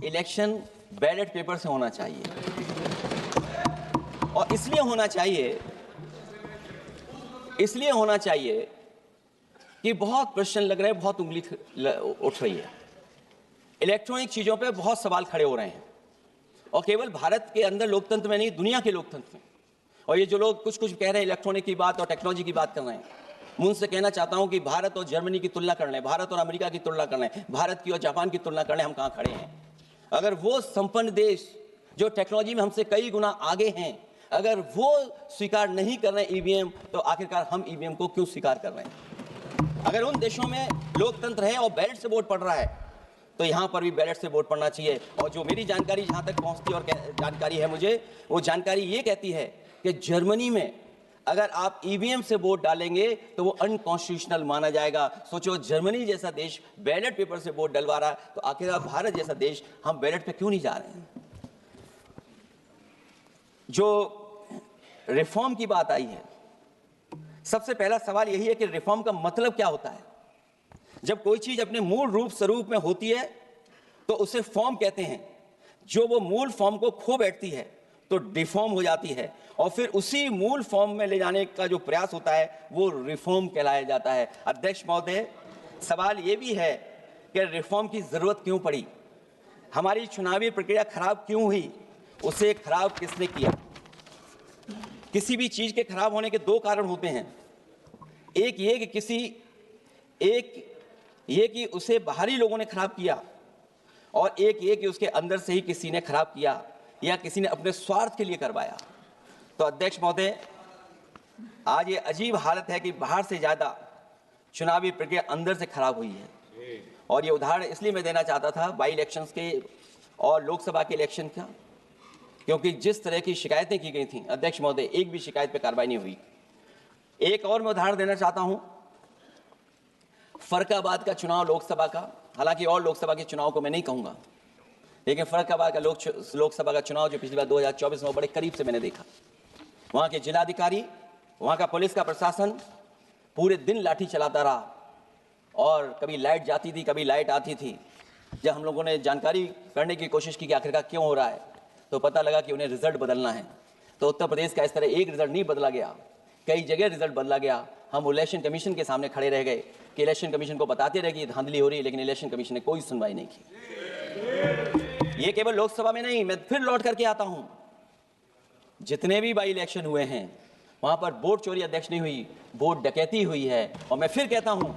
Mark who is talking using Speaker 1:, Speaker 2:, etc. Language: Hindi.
Speaker 1: इलेक्शन बैलेट पेपर से होना चाहिए, और इसलिए होना चाहिए कि बहुत प्रश्न लग रहे हैं, बहुत उंगली उठ रही है, इलेक्ट्रॉनिक चीजों पे बहुत सवाल खड़े हो रहे हैं, और केवल भारत के अंदर लोकतंत्र में नहीं, दुनिया के लोकतंत्र में। और ये जो लोग कुछ कह रहे हैं इलेक्ट्रॉनिक की बात और टेक्नोलॉजी की बात कर रहे हैं, मैं उनसे कहना चाहता हूं कि भारत और जर्मनी की तुलना कर लें, भारत और अमेरिका की तुलना कर लें, भारत की और जापान की तुलना कर लें, हम कहां खड़े हैं। अगर वो संपन्न देश जो टेक्नोलॉजी में हमसे कई गुना आगे हैं, अगर वो स्वीकार नहीं कर रहे हैं ईवीएम, तो आखिरकार हम ईवीएम को क्यों स्वीकार कर रहे हैं। अगर उन देशों में लोकतंत्र है और बैलेट से वोट पड़ रहा है, तो यहां पर भी बैलेट से वोट पड़ना चाहिए। और जो मेरी जानकारी जहां तक पहुंचती है और जानकारी है मुझे, वो जानकारी ये कहती है कि जर्मनी में अगर आप ईवीएम से वोट डालेंगे तो वो अनकॉन्स्टिट्यूशनल माना जाएगा। सोचो, जर्मनी जैसा देश बैलेट पेपर से वोट डलवा रहा है, तो आखिरकार भारत जैसा देश हम बैलेट पे क्यों नहीं जा रहे हैं। जो रिफॉर्म की बात आई है, सबसे पहला सवाल यही है कि रिफॉर्म का मतलब क्या होता है। जब कोई चीज अपने मूल स्वरूप में होती है तो उसे फॉर्म कहते हैं, जो वो मूल फॉर्म को खो बैठती है तो डिफॉर्म हो जाती है, और फिर उसी मूल फॉर्म में ले जाने का जो प्रयास होता है वो रिफॉर्म कहलाया जाता है। अध्यक्ष महोदय, सवाल ये भी है कि रिफॉर्म की जरूरत क्यों पड़ी, हमारी चुनावी प्रक्रिया खराब क्यों हुई, उसे खराब किसने किया। किसी भी चीज के खराब होने के दो कारण होते हैं, एक ये कि उसे बाहरी लोगों ने खराब किया, और एक ये कि उसके अंदर से ही किसी ने खराब किया या किसी ने अपने स्वार्थ के लिए करवाया। तो अध्यक्ष महोदय, आज ये अजीब हालत है कि बाहर से ज्यादा चुनावी प्रक्रिया अंदर से खराब हुई है। और ये उदाहरण इसलिए मैं देना चाहता था बाई इलेक्शंस के और लोकसभा के इलेक्शन का, क्योंकि जिस तरह की शिकायतें की गई थी अध्यक्ष महोदय, एक भी शिकायत पे कार्रवाई नहीं हुई। एक और मैं उदाहरण देना चाहता हूं, फर्रुखाबाद का चुनाव लोकसभा का, हालांकि और लोकसभा के चुनाव को मैं नहीं कहूंगा, लेकिन फर्रुखाबाद का लोकसभा का चुनाव जो पिछली बार 2024 में बड़े करीब से मैंने देखा। वहां के जिलाधिकारी, वहां का पुलिस का प्रशासन पूरे दिन लाठी चलाता रहा, और कभी लाइट जाती थी, कभी लाइट आती थी। जब हम लोगों ने जानकारी करने की कोशिश की कि आखिरकार क्यों हो रहा है, तो पता लगा कि उन्हें रिजल्ट बदलना है। तो उत्तर प्रदेश का इस तरह एक रिजल्ट नहीं बदला गया, कई जगह रिजल्ट बदला गया। हम इलेक्शन कमीशन के सामने खड़े रह गए कि इलेक्शन कमीशन को बताते रहे कि धांधली हो रही है, लेकिन इलेक्शन कमीशन ने कोई सुनवाई नहीं की। ये केवल लोकसभा में नहीं, मैं फिर लौट करके आता हूं, जितने भी बाई इलेक्शन हुए हैं वहां पर वोट चोरी अध्यक्ष नहीं हुई, वोट डकैती हुई है। और मैं फिर कहता हूं